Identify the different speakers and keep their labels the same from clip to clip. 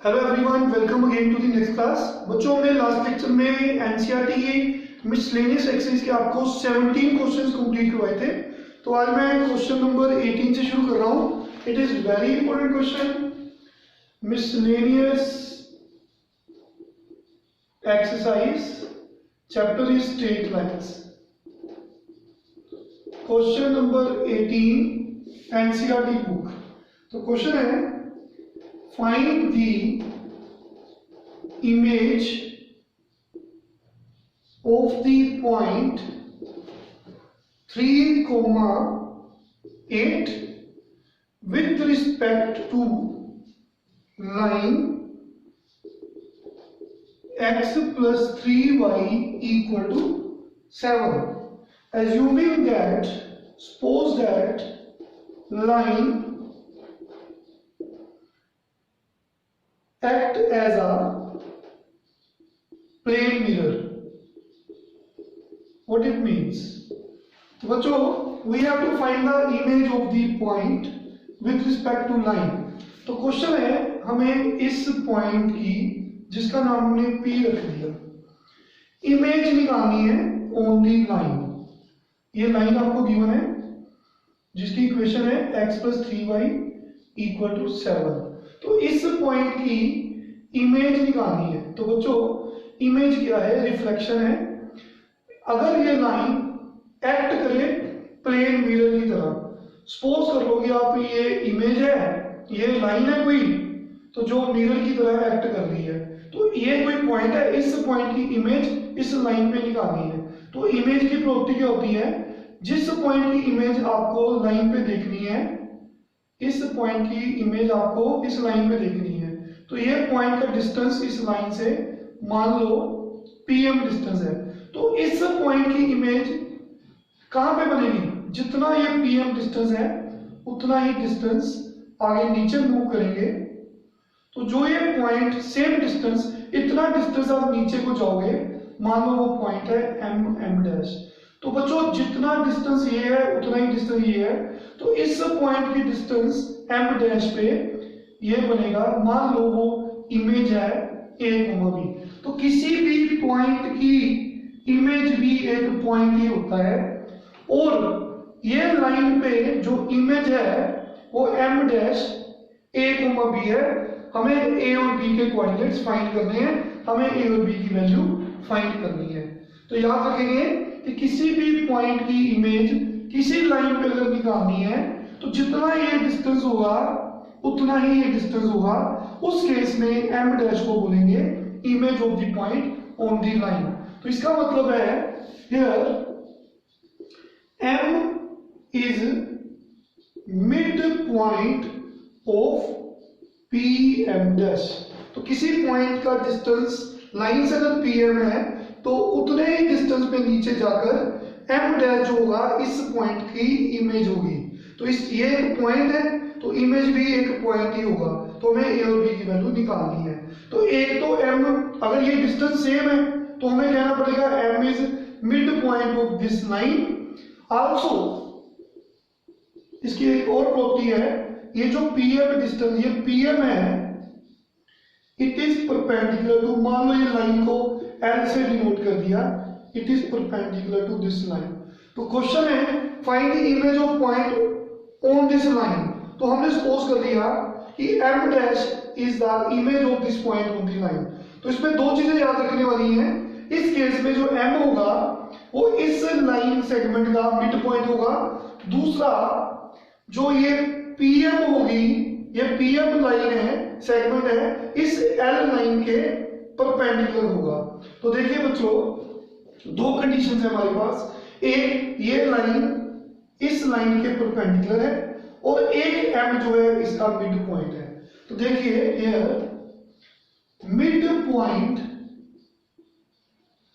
Speaker 1: Hello everyone, welcome again to the next class. बच्चों, हमने last lecture में NCERT की मिसलेनियस एक्सरसाइज के आपको 17 क्वेश्चंस कंप्लीट करवाए थे। तो आज मैं क्वेश्चन नंबर 18 से शुरू कर रहा हूँ। It is very important question, miscellaneous exercise, chapter is straight lines. Question number 18 NCERT book. तो क्वेश्चन है, find the image of the point 3,8 with respect to line x plus 3y equal to 7. Assuming that, suppose that line act as a plane mirror. What it means? तो बच्चों, we have to find the image of the point with respect to line. तो question है, हमें इस point की, जिसका नाम हमने P रख दिया, इमेज निकालनी है ऑन दी लाइन। ये लाइन आपको गिवन है जिसकी इक्वेशन है x plus 3y equal to 7। तो इस पॉइंट की इमेज निकालनी है। तो बच्चों, इमेज क्या है? रिफ्लेक्शन है। अगर ये लाइन एक्ट करे प्लेन मिरर की तरह, सपोज कर लो कि आप, ये इमेज है, ये लाइन है कोई, तो जो मिरर की तरह एक्ट कर रही है, तो ये कोई पॉइंट है, इस पॉइंट की इमेज इस लाइन पे निकालनी है। तो इमेज की प्रॉपर्टी क्या होती है? जिस पॉइंट की इमेज आपको लाइन पे देखनी है, इस पॉइंट की इमेज आपको इस लाइन पे देखनी है, तो ये पॉइंट का डिस्टेंस इस लाइन से मान लो pm डिस्टेंस है। तो इस पॉइंट की इमेज कहां पे बनेगी? जितना ये pm डिस्टेंस है उतना ही डिस्टेंस आगे नीचे मूव करेंगे, तो जो ये पॉइंट सेम डिस्टेंस, इतना डिस्टेंस आप नीचे को जाओगे, मान लो वो पॉइंट है m डैश। तो बच्चों, जितना डिस्टेंस ये है उतना ही डिस्टेंस ये है, तो इस पॉइंट की डिस्टेंस m डैश पे ये बनेगा, मान लो वो इमेज है a, b। तो किसी भी पॉइंट की इमेज भी एक पॉइंट ही होता है, और ये लाइन पे जो इमेज है वो m डैश a, b है। हमें a और b के कोऑर्डिनेट्स फाइंड करने हैं, हमें a और b की वैल्यू फाइंड करनी है। तो याद रखेंगे कि किसी भी पॉइंट की इमेज किसी लाइन पे अगर निकालनी है, तो जितना ये डिस्टेंस होगा उतना ही ये डिस्टेंस होगा। उस केस में m डैश को बोलेंगे image of the point on the line. तो इसका मतलब है, here m is mid point of pm dash. तो किसी पॉइंट का डिस्टेंस लाइन से अगर pm है, तो उतने ही डिस्टेंस पे नीचे जाकर m डैश जो होगा इस पॉइंट की इमेज होगी। तो इस, ये एक पॉइंट है, तो इमेज भी एक पॉइंट ही होगा। तो हमें a और b की वैल्यू निकालनी है। तो एक तो m, अगर ये डिस्टेंस सेम है तो हमें कहना पड़ेगा m is mid point of this line. Also इसकी एक और प्रॉपर्टी है, ये जो pm डिस्टेंस, ये pm है, इट इज परपेंडिकुलर टू, मान लो ये लाइन को L से डिनोट कर दिया, it is perpendicular to this line. तो क्वेश्चन है, find the image of point on this line. तो हमने सपोज कर लिया कि m dash is the image of this point on the line. तो इसमें दो चीजें याद रखने वाली हैं। इस केस में जो m होगा वो इस लाइन सेगमेंट का मिड पॉइंट होगा। दूसरा, जो ये pm होगी, ये pm लाइन है, सेगमेंट है, इस l लाइन के परपेंडिकुलर होगा। तो देखिए बच्चों, दो कंडीशन है हमारे पास। एक, ये लाइन इस लाइन के परपेंडिकुलर है, और एक m जो है इसका मिड पॉइंट है। तो देखिए, here mid point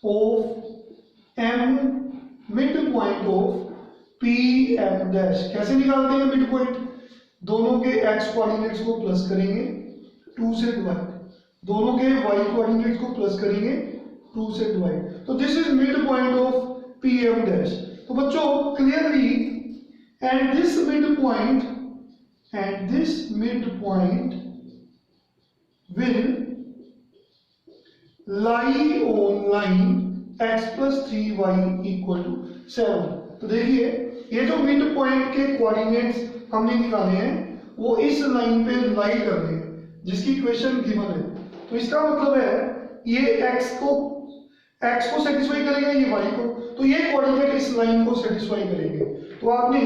Speaker 1: of m, mid point of pm dash. कैसे निकालते हैं मिड पॉइंट? दोनों के x कोऑर्डिनेट्स को प्लस करेंगे 2 से डिवाइड, दोनों के y कोऑर्डिनेट्स को प्लस करेंगे 2 से डिवाइड। तो this is mid point of pm dash. तो बच्चों, clearly, and this mid point will lie on line x plus 3y equal to 7। तो देखिए ये जो मिड पॉइंट के कोऑर्डिनेट्स हमने निकाले हैं वो इस लाइन पे लाई कर रहे हैं जिसकी इक्वेशन गिवन है। तो इसका मतलब है ये x को सेटिस्फाई करेगा, ये y को, तो ये कोऑर्डिनेट इस लाइन को सेटिस्फाई करेंगे। तो आपने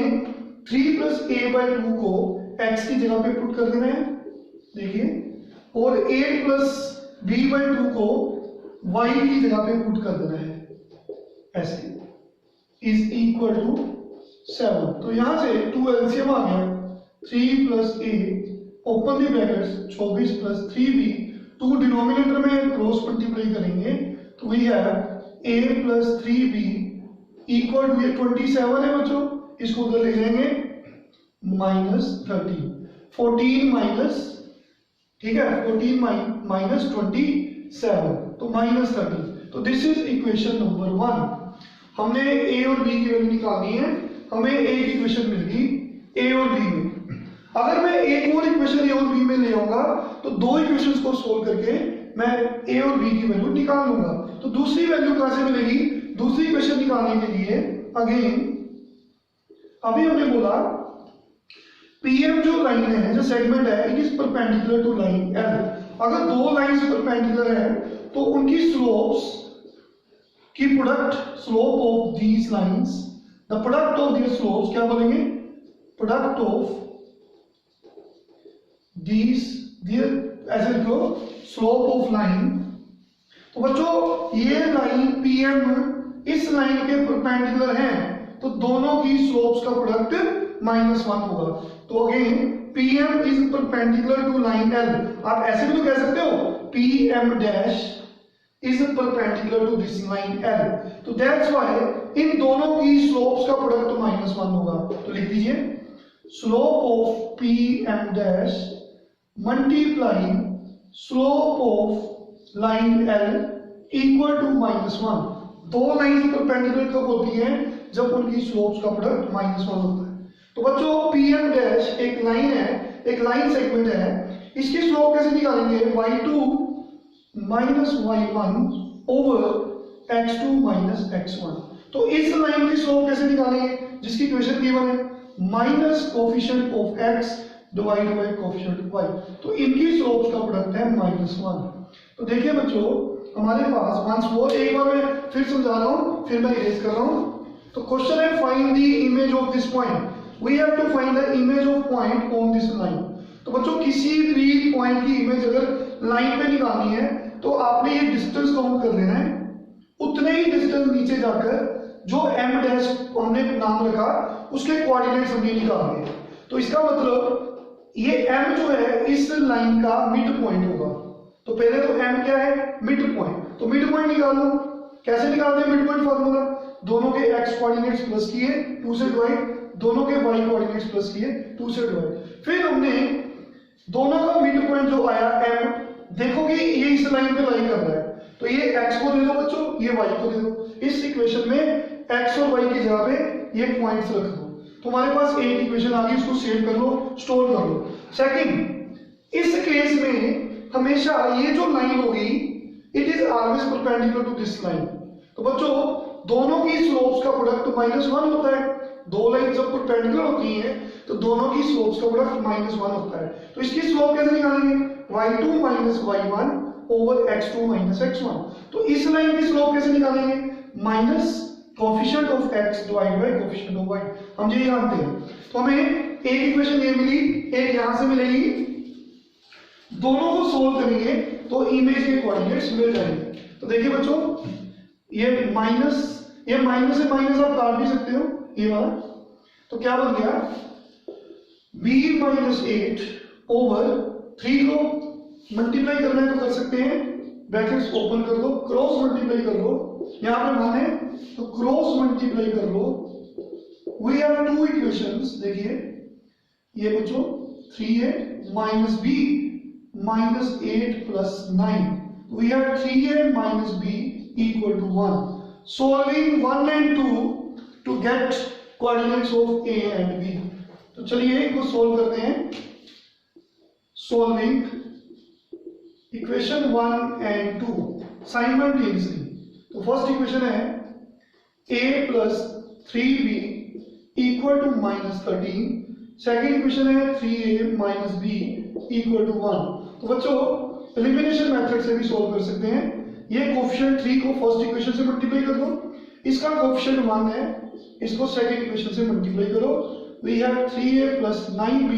Speaker 1: 3 + a/2 को x की जगह पे पुट कर देना है, देखिए, और 8 + b/2 को y की जगह पे पुट कर देना है, ऐसे इज इक्वल टू 7। तो यहां से 2 एलसीएम आ गया, 3 + a open the brackets 24 + 3b, 2 denominator में क्रॉस मल्टीप्लाई करेंगे तो we have a + 3b equal to, ये 27 है बच्चों, इसको उधर ले जाएंगे -13, 14 माइनस, ठीक है, 14 माइनस 27 तो -13। तो दिस इज इक्वेशन नंबर 1। हमने a और b की वैल्यू निकालनी है, हमें एक इक्वेशन मिल गई a और b में। अगर मैं एक और इक्वेशन a और b में ले आऊंगा तो दो इक्वेशंस को सोल्व करके मैं a और b की वैल्यू निकाल लूंगा। तो दूसरी वैल्यू कहां से मिलेगी? दूसरी इक्वेशन निकालने के लिए अगेन अभी हमने बोला PM जो लाइन है, जो सेगमेंट है, it is perpendicular to line L। अगर दो लाइंस परपेंडिकुलर है तो उनकी स्लोप्स की product, slope of these lines, the product of their slopes, क्या बोलेंगे? प्रोडक्ट ऑफ दीज दियर, ऐसे लिखो, स्लोप ऑफ लाइन। तो बच्चों ये लाइन PM इस लाइन के परपेंडिकुलर है तो दोनों की स्लोप्स का प्रोडक्ट -1 होगा। तो again PM is perpendicular to line L। आप ऐसे भी तो कह सकते हो PM dash is perpendicular to this line L। तो दैट्स व्हाई इन दोनों की स्लोप्स का प्रोडक्ट -1 होगा। तो लिख दीजिए slope of PM dash multiplying slope of line L equal to -1। दो लाइन परपेंडिकुलर कब होती हैं? जब उनकी स्लोप्स का प्रोडक्ट -1 होता है। तो बच्चों PM डैश एक लाइन है, एक लाइन सेगमेंट है, इसकी स्लोप कैसे निकालेंगे? y2 minus y1 over x2 minus x1। तो इस लाइन की स्लोप कैसे निकालेंगे? जिसकी इक्वेशन गिवन है, minus coefficient of x divide by coefficient of y। तो इनकी स्लोप्स का प्रोडक्ट है -1। तो देखिए बच्चों हमारे पास वंस मोर, एक बार मैं फिर समझा रहा हूं, फिर मैं इरेज कर रहा हूं। तो क्वेश्चन है find the image of this point. We have to find the image of point on this line. तो बच्चों किसी भी पॉइंट की इमेज अगर लाइन पे निकालनी है तो आपने ये डिस्टेंस काउंट कर लेना है, उतने ही डिस्टेंस नीचे जाकर जो m डैश हमने नाम रखा उसके कोऑर्डिनेट्स हमने निकालने हैं। तो इसका मतलब ये m जो है इस लाइन का मिड पॉइंट होगा। तो पहले तो m क्या है? Mid point. तो मिड पॉइंट निकालो, कैसे निकालते हैं मिड पॉइंट? फॉर्मूला, दोनों के x कोऑर्डिनेट्स प्लस किए 2 से डिवाइड, दोनों के y कोऑर्डिनेट्स प्लस किए 2 से डिवाइड। फिर हमने दोनों का मिड पॉइंट जो आया m, देखो कि ये इस लाइन पे लाई कर रहा है, तो ये x को दे दो बच्चों, ये y को दे दो। इस इक्वेशन में x और y की जगह पे ये पॉइंट्स रख दो। तो हमारे पास एक इक्वेशन आ गई, इसको सेव कर लो, स्टोर कर लो। सेकंड, इस केस में हमेशा ये जो लाइन होगी it is always perpendicular to this line. तो बच्चों दोनों की स्लोप्स का प्रोडक्ट -1 होता है। दो लाइन जब परपेंडिकुलर होती हैं तो दोनों की स्लोप्स का प्रोडक्ट -1 होता है। तो इसकी स्लोप कैसे निकालेंगे? y2 minus y1 over x2 minus x1। तो इस लाइन की स्लोप कैसे निकालेंगे? Minus coefficient of x divide by coefficient of y। हम ये जानते हैं। तो हमें एक इक्वेशन ये मिली, एक यहां से मिलेगी, दोनों को सोल्व करेंगे तो इमेज के कोऑर्डिनेट्स मिल जाएंगे। तो देखिए बच्चों ये माइनस से माइनस आप काट भी सकते हो, ये वाला। तो क्या बन गया? b माइनस 8 ओवर 3 को मल्टीप्लाई करना है तो कर सकते हैं, ब्रैकेट्स ओपन कर दो, क्रॉस मल्टीप्लाई कर लो, यहां पे माने तो क्रॉस मल्टीप्लाई कर लो। वी हैव टू इक्वेशंस, देखिए ये बच्चों 3a minus b minus 8 plus 9। We have 3a minus b equal to 1। Solving 1 and 2 to get coordinates of a and b। तो चलिए इसको सोल्व करते हैं। Solving equation 1 and 2 simultaneously. तो फर्स्ट इक्वेशन है a plus 3b equal to -13, second equation है 3a minus b equal to 1। तो बच्चों एलिमिनेशन मेथड से भी सॉल्व कर सकते हैं। ये कोफिशिएंट 3 को फर्स्ट इक्वेशन से मल्टीप्लाई कर दो, इसका कोफिशिएंट 1 है, इसको सेकेंड इक्वेशन से मल्टीप्लाई करो। We have 3a plus 9b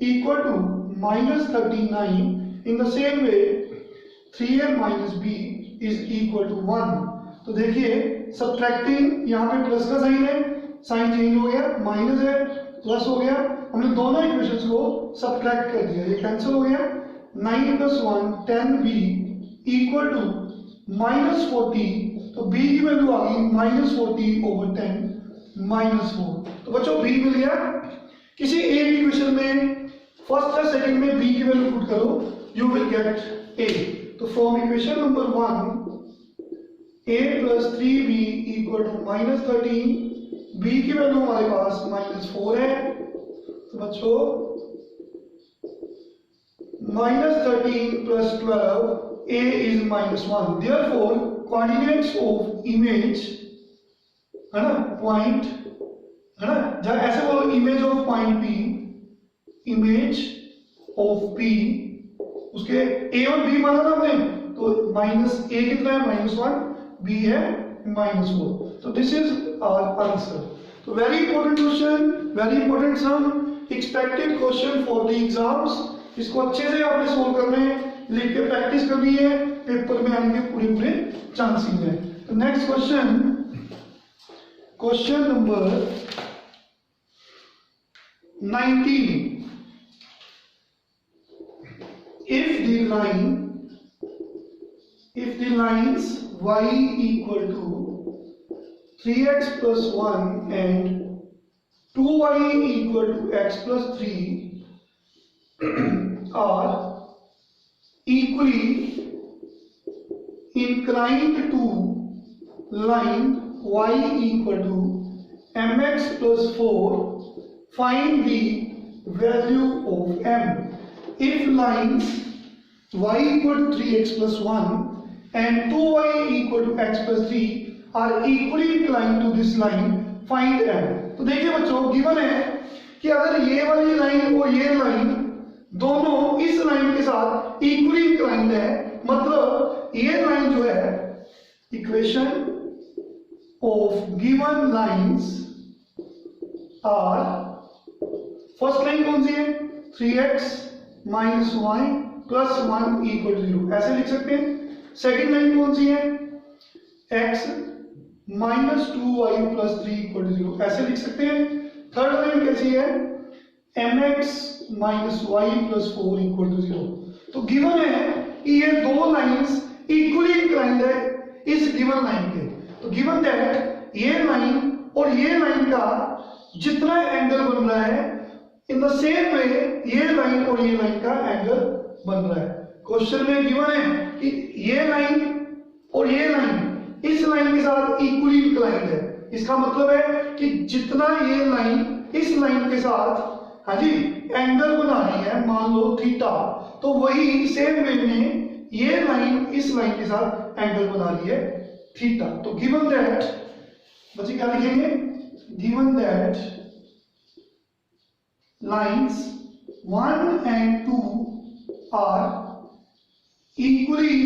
Speaker 1: equal to -39। In the same way 3a minus b is equal to 1। तो देखिए सब्ट्रैक्टिंग, यहाँ पे प्लस का साइन है, साइन चेंज हो गया, माइनस है प्लस हो गया, हमने दोनों इक्वेशंस को सब्ट्रैक्ट कर दिया, ये कैंसिल हो गया। 9 प्लस 1 10b इक्वल टू -40, तो b की वैल्यू आ गई -40 ओवर 10 -4। तो बच्चों b मिल गया। किसी एक इक्वेशन में फर्स्ट या सेकंड में b की वैल्यू पुट करो, यू विल गेट a। तो from equation number 1 a plus 3b equal to -13, b की वैल्यू हमारे पास -4 है। तो बच्चों -13 plus 12 a is -1, therefore coordinates of image है ना, पॉइंट है ना, जब ऐसे बोलो image of point p, image of p, उसके a और b माना ना हमने, तो -a कितना है -1, b है -4। तो दिस इज आवर आंसर। तो very important question, very important sum, expected question for the exams. इसको अच्छे से आपने सोल्व करना है, लिख के प्रैक्टिस करनी है, पेपर में आने के पूरे चांसेस हैं। तो next question, question number 19। if the lines y equal to 3x plus 1 and 2y equal to x plus 3 are equally inclined to line y equal to mx plus 4, find the value of m. If lines y equal to 3x plus 1 and 2y equal to x plus 3 are equally inclined to this line, find m. तो देखिए बच्चों given है कि अगर ये वाली line और ये लाइन दोनों इस लाइन के साथ इक्वली इंक्लाइंड है, मतलब ये लाइन जो है, equation of given lines are, first line कौन सी है 3x minus y plus 1 equal to 0, ऐसे लिख सकते हैं। सेकेंड लाइन कौन सी है x minus 2y plus 3 equal to 0, ऐसे लिख सकते हैं। थर्ड लाइन कैसी है mx minus y plus 4 equal to 0। तो गिवन है कि ये दो लाइंस इक्वली इंक्लाइंड है इस गिवन लाइन के। तो गिवन दैट ये लाइन और ये लाइन का जितना एंगल बन रहा है, इन द सेम वे ये लाइन और ये लाइन का एंगल बन रहा है। क्वेश्चन में गिवन है कि ये लाइन और ये लाइन इस लाइन के साथ इक्वली इंक्लाइंड है। इसका मतलब है कि जितना ये लाइन इस लाइन के साथ हाँ जी एंगल बना रही है, मान लो थीटा, तो वही सेम वे में ये लाइन इस लाइन के साथ एंगल बना रही है थीटा। तो गिवन दैट, बच्चे क्या लिखेंगे, given that lines 1 and 2 are equally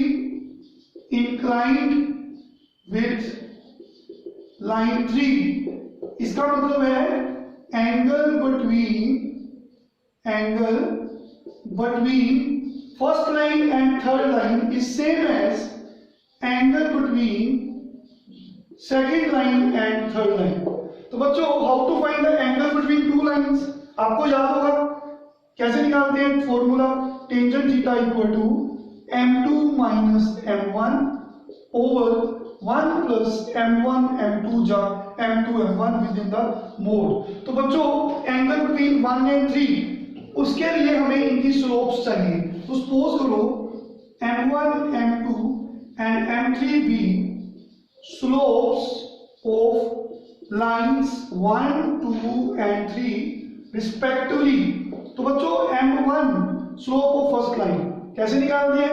Speaker 1: inclined with line 3। इसका मतलब है angle between first line and third line is same as angle between second line and third line। तो बच्चों how to find the angle between two lines, आपको याद होगा कैसे निकालते हैं formula, tangent theta equal to m2 minus m1 over 1 plus m1 m2 जा m2 m1 with in the mode. तो बच्चों एंगल बिटवीन 1 एंड 3, उसके लिए हमें इनकी स्लोप्स चाहिए। तो सपोज करो m1 m2 एंड m3 भी slopes of lines 1 2 and 3 respectively. तो बच्चों m1 slope of first line कैसे निकाल दिए?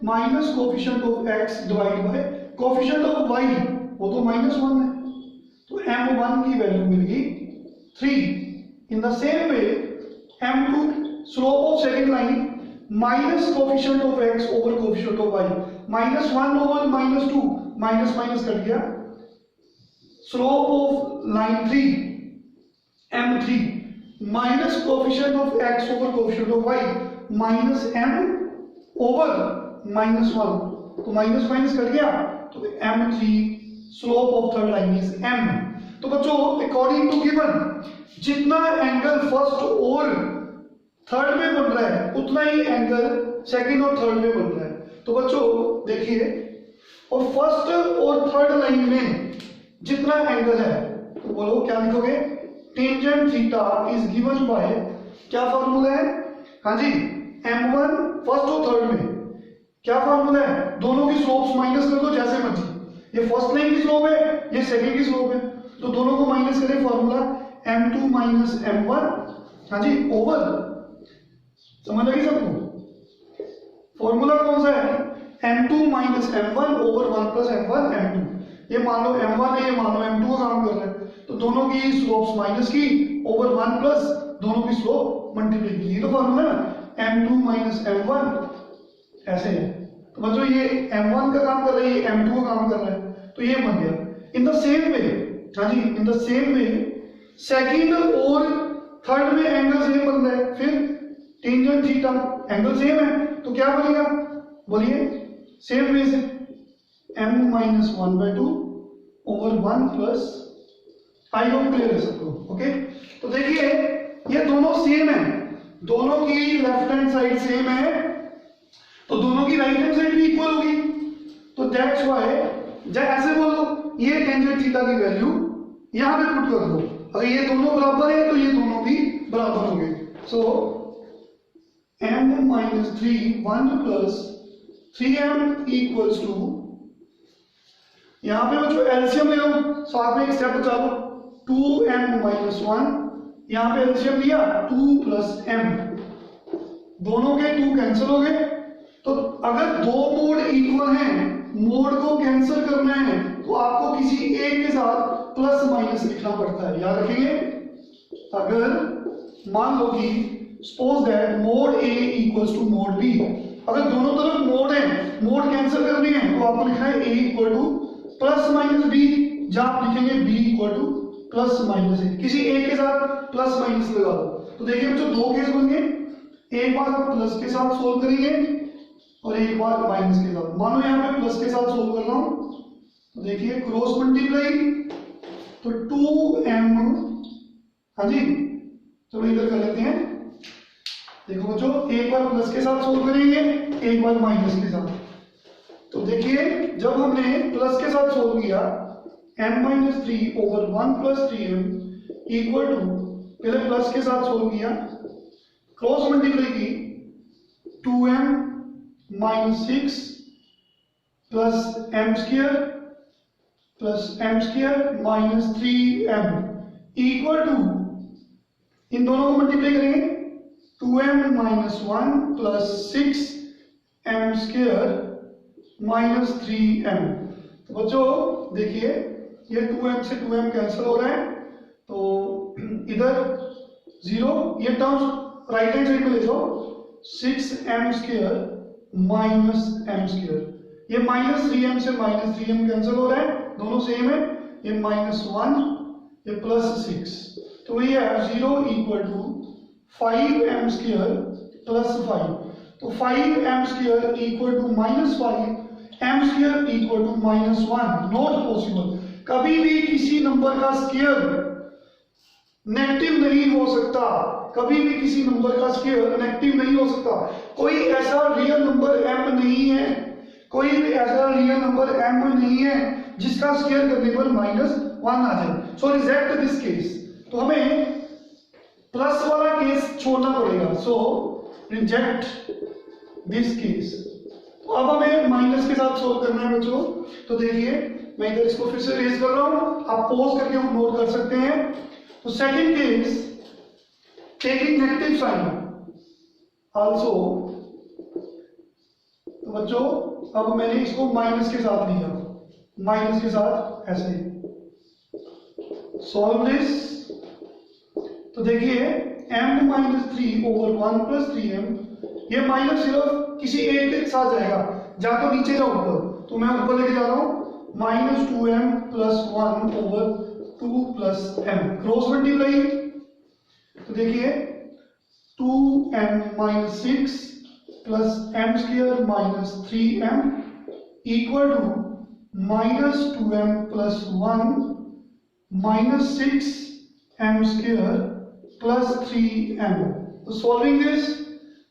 Speaker 1: Minus coefficient of x divide by coefficient of y, वो तो -1 है, तो m1 की वैल्यू मिल गई 3। In the same way m2 slope of second line minus coefficient of x over coefficient of y, -1 over -2, minus minus cut गया, slope of line 3 m3 minus coefficient of x over coefficient of y, minus m over -1, तो minus minus cut गया, तो m3 slope of third line is m। तो बच्चों according to given जितना angle first और third में बन रहा है उतना ही एंगल सेकंड और थर्ड में बन रहा है। तो बच्चों देखिए, और फर्स्ट और थर्ड लाइन में जितना एंगल है, तो बोलो क्या लिखोगे? Tangent theta is given by, क्या फॉर्मूला है? हाँ जी, m1 फर्स्ट और थर्ड में क्या फॉर्मूला है? दोनों की स्लोप्स माइनस कर दो जैसे मर्जी, ये फर्स्ट लाइन की स्लोप है, ये सेकंड की स्लोप है, तो दोनों को माइनस करें, फॉर्मूला m2 माइनस m1, हाँ जी, ओवर, समझ लगी सबको? फॉर्मूला कौन सा है? m2 minus m1 over 1 plus m1 m2। ये मान लो m1 है, ये मान लो m2 का काम कर रहा है, तो दोनों की स्लोप्स माइनस की ओवर 1 प्लस दोनों की स्लोप मल्टीप्लाई की, ये तो फॉर्मूला है m2 माइनस m1 ऐसे है। तो बच्चों ये m1 का काम कर रहा है, ये m2 का काम कर रहा है, तो ये बन गया। इन द सेम वे, हाँ जी, in the same way second और थर्ड में एंगल सेम बन रहा है, फिर टेंजेंट थीटा एंगल सेम है, तो क्या बनेगा? बोलिए, सेम वे से m minus 1/2 over 1 plus, I hope clear है सबको? ओके, तो देखिए ये दोनों सेम है, दोनों की लेफ्ट हैंड साइड सेम है, तो दोनों की राइट हैंड साइड भी इक्वल होगी, तो दैट्स व्हाई ऐसे बोलो, ये टेंजेंट थीटा की वैल्यू यहां पे पुट कर दो, अगर ये दोनों बराबर है तो ये दोनों भी बराबर होंगे। So m minus 3 1 plus 3m equals to, यहां पे बच्चों एलसीएम ले लो, साथ में एक स्टेप बचा लो, 2m माइनस 1, यहां पे एलसीएम लिया 2 प्लस m, दोनों के 2 कैंसिल हो गए, तो अगर दो मोड इक्वल हैं, मोड को कैंसिल करना है तो आपको किसी एक के साथ प्लस माइनस लिखना पड़ता है, याद रखिए। अगर मान लो कि suppose that mod A equals to mod B, अगर दोनों तरफ मोड है, मोड कैंसिल करनी है तो आपको लिखना है A equal two plus minus B, जहां आप लिखेंगे B equal two plus minus A, किसी एक के साथ प्लस माइनस लगा दो। तो देखिए बच्चों दो केस बन गए, एक बार आप प्लस के साथ सोल्व करेंगे और एक बार माइनस के साथ। मानो यहाँ पे प्लस के साथ सोल्व कर रहा हूं, तो देखिए क्रॉस मल्टीप्लाई, तो 2m, हाँ जी, चलो इधर कर लेते हैं। देखो बच्चों, एक बार प्लस के साथ सोल्व करेंगे, एक बार माइनस के साथ। तो देखिए जब हमने प्लस के साथ सोल्व किया, m minus 3 over 1 plus 3m equal to, पहले प्लस के साथ सोल्व किया, क्रॉस मल्टीप्लाई की, 2m minus 6 plus m square minus 3m equal to, इन दोनों को मल्टीप्लाई करेंगे, 2m minus 1 plus 6m square minus 3m। तो बच्चों देखिए ये 2m से 2m कैंसिल हो रहा है, तो इधर 0, ये टर्म्स राइट हैंड साइड में ले जाओ, 6m square minus m square, ये माइनस 3m से माइनस 3m कैंसिल हो रहा है, दोनों सेम है, ये -1, ये +6, तो वही है 0 equal to 5m square plus 5, तो 5m square equal to -5m square equal to -1, not possible. कभी भी किसी नंबर का स्क्वायर नेगेटिव नहीं हो सकता, कभी भी किसी नंबर का स्क्वायर नेगेटिव नहीं हो सकता। कोई ऐसा रियल नंबर m नहीं है, कोई भी ऐसा रियल नंबर m नहीं है जिसका स्क्वायर करने पर -1 आ जाए। सो रिजेक्ट दिस केस, तो हमें प्लस वाला केस छोड़ना पड़ेगा, सो रिजेक्ट दिस केस। तो अब हमें माइनस के साथ सोल्व करना है बच्चों। तो देखिए मैं इधर इसको फिर से रेज कर रहा हूं, आप पॉज करके वो नोट कर सकते हैं। तो second case, taking negative sign, also तो बच्चों अब मैंने इसको माइनस के साथ लिया, माइनस के साथ ऐसे सॉल्व दिस। तो देखिए m minus 3 over 1 plus 3m, ये माइनस सिर्फ किसी एक के साथ जाएगा, जा तो नीचे या ऊपर, तो मैं ऊपर लेके जा रहा हूं, minus 2m plus 1 over 2 plus m, cross multiply. तो देखिए 2m minus 6 plus m square minus 3m equal to minus 2m plus 1 minus 6m square plus 3m। तो सॉल्विंग दिस,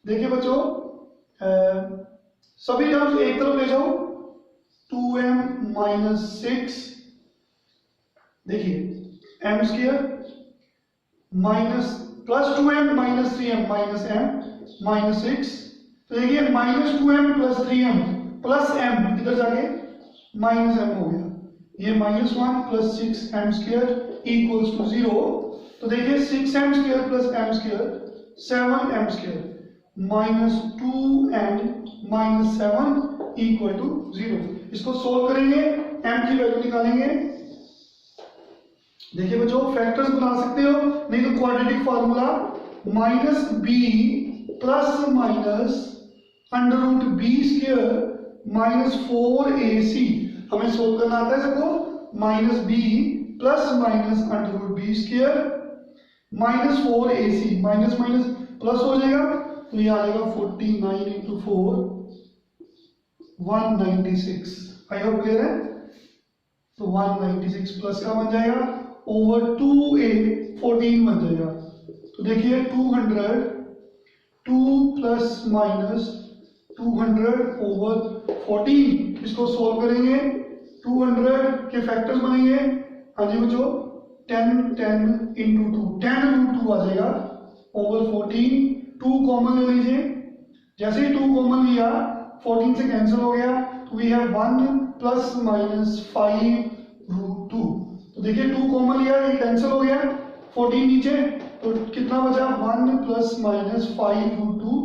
Speaker 1: देखिए बच्चों सभी टर्म्स एक तरफ ले जाओ, 2m माइनस 6, देखिए m square minus plus 2m minus 3m minus m minus 6, तो देखिए minus 2m plus 3m plus m इधर जाके माइनस m हो गया, ये minus 1 plus 6m square equals to 0। तो देखिए 6m square plus m square 7m square minus 2m minus 7 equal to 0। इसको सोल्व करेंगे, m की वैल्यू निकालेंगे। देखिए बच्चों फैक्टर्स बना सकते हो, नहीं तो quadratic formula minus b plus minus under root B square minus 4ac, हमें सोल्व करना आता है सबको, minus b plus minus under root B square minus 4ac, minus minus plus हो जाएगा, तो ये आ जाएगा 49 इंटू 4 196। आई होप क्लियर है। तो 196 प्लस का बन जाएगा ओवर 2a 14 बन जाएगा। तो देखिए 200 2 प्लस माइनस 200 ओवर 14, इसको सोल्व करेंगे, 200 के फैक्टर्स बनेंगे, हाँ जी बच्चों 10 10 इंटू 2 10 रूट 2 आ जाएगा ओवर 14, 2 कॉमन ले लीजिए, जैसे ही 2 कॉमन लिया 14 से कैंसिल हो गया, तो we have 1 plus minus 5 root 2। तो देखिए 2 कॉमन लिया, ये कैंसिल हो गया, 14 नीचे, तो कितना बचा 1 प्लस माइनस 5 रूट 2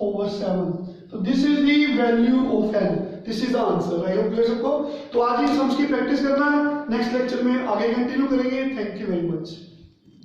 Speaker 1: ओवर 7। तो this is the value of n, this is the answer. I hope clear सबको। तो आज ही सम्स की प्रैक्टिस करना है, नेक्स्ट लेक्चर में आगे कंटिन्यू करेंगे। Thank you very much.